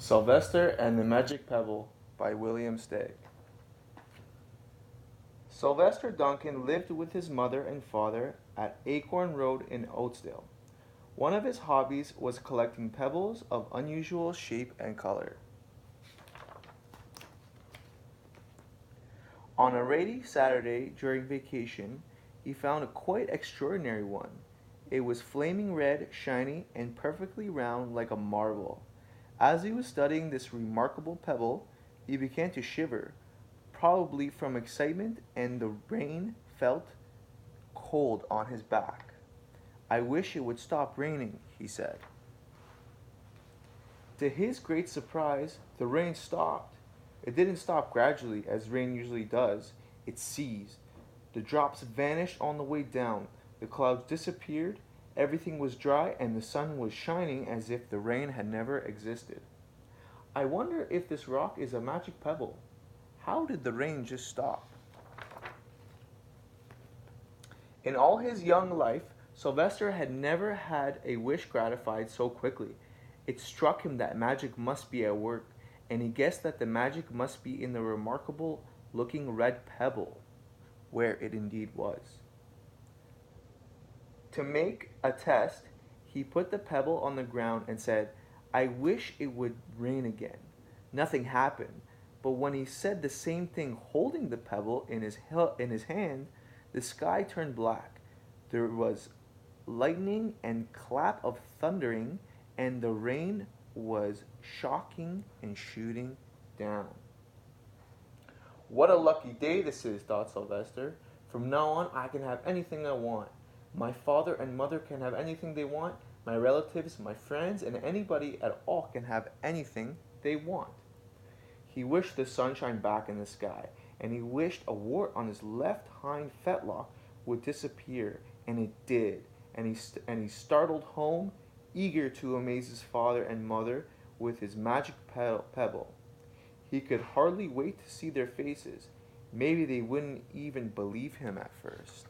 Sylvester and the Magic Pebble by William Stagg. Sylvester Duncan lived with his mother and father at Acorn Road in Oatsdale. One of his hobbies was collecting pebbles of unusual shape and color. On a rainy Saturday during vacation, he found a quite extraordinary one. It was flaming red, shiny, and perfectly round like a marble. As he was studying this remarkable pebble, he began to shiver, probably from excitement, and the rain felt cold on his back. "I wish it would stop raining," he said. To his great surprise, the rain stopped. It didn't stop gradually, as rain usually does. It ceased. The drops vanished on the way down. The clouds disappeared. Everything was dry, and the sun was shining as if the rain had never existed. "I wonder if this rock is a magic pebble. How did the rain just stop?" In all his young life, Sylvester had never had a wish gratified so quickly. It struck him that magic must be at work, and he guessed that the magic must be in the remarkable looking red pebble, where it indeed was. To make a test, he put the pebble on the ground and said, "I wish it would rain again." Nothing happened, but when he said the same thing holding the pebble in his hand, the sky turned black. There was lightning and clap of thundering, and the rain was shocking and shooting down. "What a lucky day this is," thought Sylvester. "From now on I can have anything I want. My father and mother can have anything they want. My relatives, my friends, and anybody at all can have anything they want." He wished the sunshine back in the sky, and he wished a wart on his left hind fetlock would disappear, and it did. And he startled home, eager to amaze his father and mother with his magic pebble. He could hardly wait to see their faces. Maybe they wouldn't even believe him at first.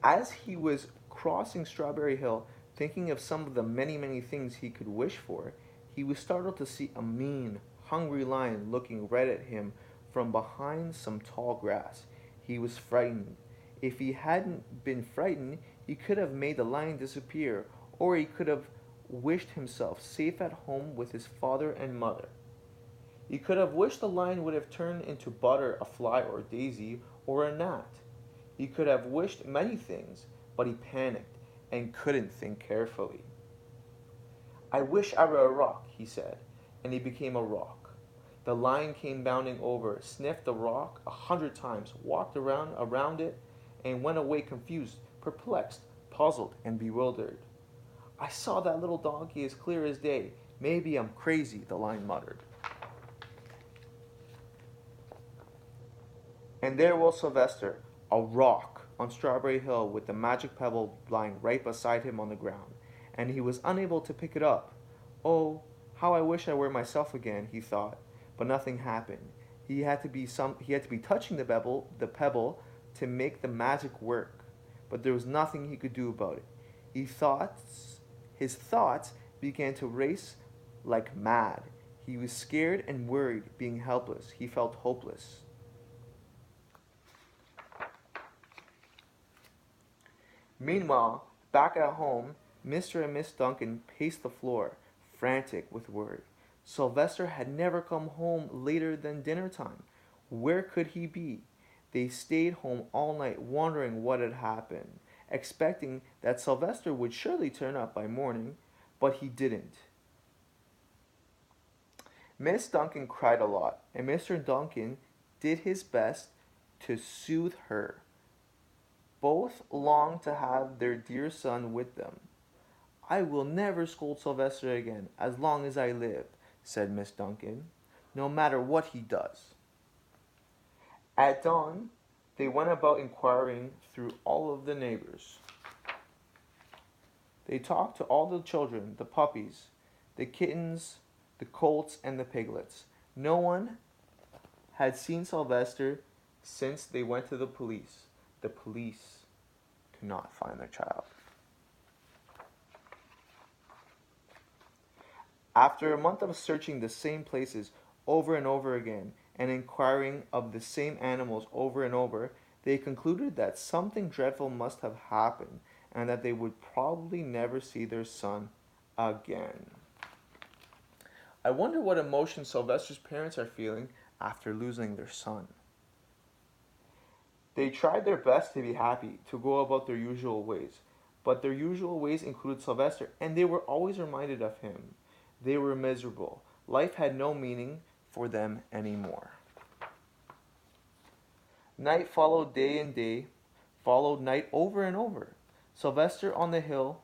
As he was crossing Strawberry Hill, thinking of some of the many, many things he could wish for, he was startled to see a mean, hungry lion looking right at him from behind some tall grass. He was frightened. If he hadn't been frightened, he could have made the lion disappear, or he could have wished himself safe at home with his father and mother. He could have wished the lion would have turned into Butter, a fly, or Daisy, or a gnat. He could have wished many things, but he panicked and couldn't think carefully. "I wish I were a rock," he said, and he became a rock. The lion came bounding over, sniffed the rock 100 times, walked around it, and went away confused, perplexed, puzzled, and bewildered. "I saw that little donkey as clear as day. Maybe I'm crazy," the lion muttered. And there was Sylvester, a rock, on Strawberry Hill with the magic pebble lying right beside him on the ground, and he was unable to pick it up. "Oh, how I wish I were myself again," he thought, but nothing happened. He had to be touching the pebble to make the magic work, but there was nothing he could do about it. His thoughts began to race like mad. He was scared and worried, being helpless. He felt hopeless. Meanwhile, back at home, Mr. and Miss Duncan paced the floor, frantic with worry. Sylvester had never come home later than dinner time. Where could he be? They stayed home all night wondering what had happened, expecting that Sylvester would surely turn up by morning, but he didn't. Miss Duncan cried a lot, and Mr. Duncan did his best to soothe her. Both longed to have their dear son with them. "I will never scold Sylvester again as long as I live," said Miss Duncan, "no matter what he does." At dawn, they went about inquiring through all of the neighbors. They talked to all the children, the puppies, the kittens, the colts, and the piglets. No one had seen Sylvester since they went to the police. The police could not find their child. After a month of searching the same places over and over again and inquiring of the same animals over and over, they concluded that something dreadful must have happened and that they would probably never see their son again. I wonder what emotion Sylvester's parents are feeling after losing their son. They tried their best to be happy, to go about their usual ways, but their usual ways included Sylvester, and they were always reminded of him. They were miserable. Life had no meaning for them anymore. Night followed day and day, followed night over and over. Sylvester on the hill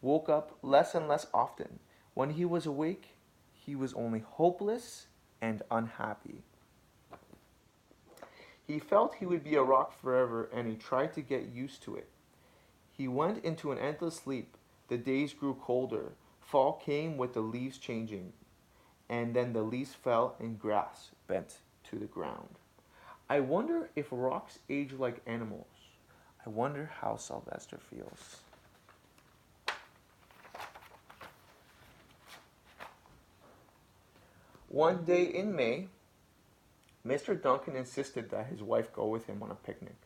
woke up less and less often. When he was awake, he was only hopeless and unhappy. He felt he would be a rock forever, and he tried to get used to it. He went into an endless sleep. The days grew colder. Fall came with the leaves changing, and then the leaves fell and grass bent to the ground. I wonder if rocks age like animals. I wonder how Sylvester feels. One day in May, Mr. Duncan insisted that his wife go with him on a picnic.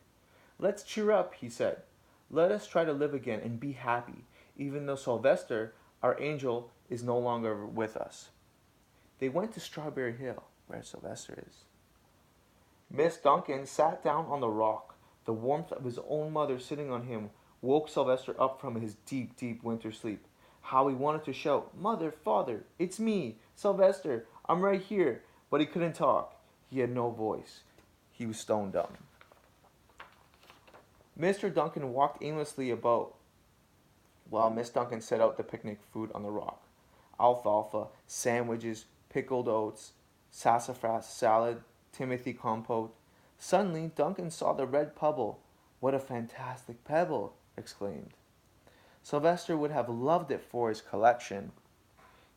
"Let's cheer up," he said. "Let us try to live again and be happy, even though Sylvester, our angel, is no longer with us." They went to Strawberry Hill, where Sylvester is. Miss Duncan sat down on the rock. The warmth of his own mother sitting on him woke Sylvester up from his deep, deep winter sleep. How he wanted to shout, "Mother, Father, it's me, Sylvester, I'm right here," but he couldn't talk. He had no voice. He was stone dumb. Mr. Duncan walked aimlessly about while Miss Duncan set out the picnic food on the rock. Alfalfa, sandwiches, pickled oats, sassafras salad, Timothy compote. Suddenly, Duncan saw the red pebble. "What a fantastic pebble!" exclaimed. Sylvester would have loved it for his collection.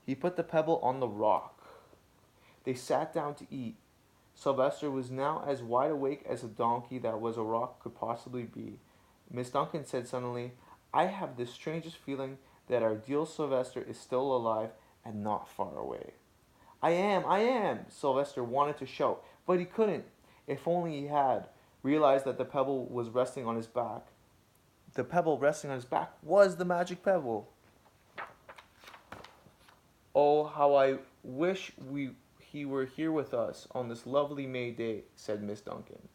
He put the pebble on the rock. They sat down to eat. Sylvester was now as wide awake as a donkey that was a rock could possibly be. Miss Duncan said suddenly, "I have the strangest feeling that our dear Sylvester is still alive and not far away." I am," Sylvester wanted to shout, but he couldn't. If only he had realized that the pebble was resting on his back. The pebble resting on his back was the magic pebble. "Oh, how I wish he were here with us on this lovely May day," said Miss Duncan.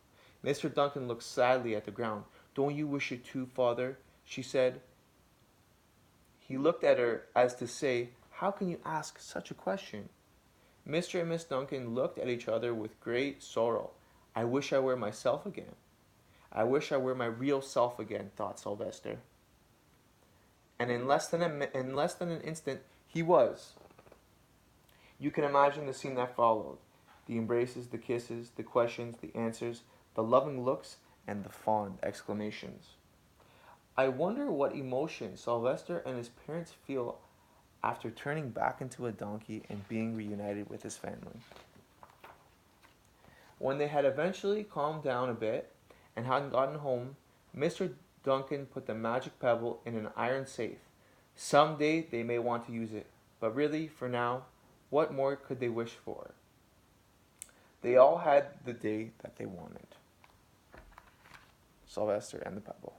Mr. Duncan looked sadly at the ground. "Don't you wish it too, Father?" she said. He looked at her as to say, "How can you ask such a question?" Mr. and Miss Duncan looked at each other with great sorrow. "I wish I were myself again. I wish I were my real self again," thought Sylvester. And in less than an instant, he was. You can imagine the scene that followed. The embraces, the kisses, the questions, the answers, the loving looks, and the fond exclamations. I wonder what emotion Sylvester and his parents feel after turning back into a donkey and being reunited with his family. When they had eventually calmed down a bit and had gotten home, Mr. Duncan put the magic pebble in an iron safe. Some day they may want to use it, but really, for now, what more could they wish for? They all had the day that they wanted. Sylvester and the Pebble.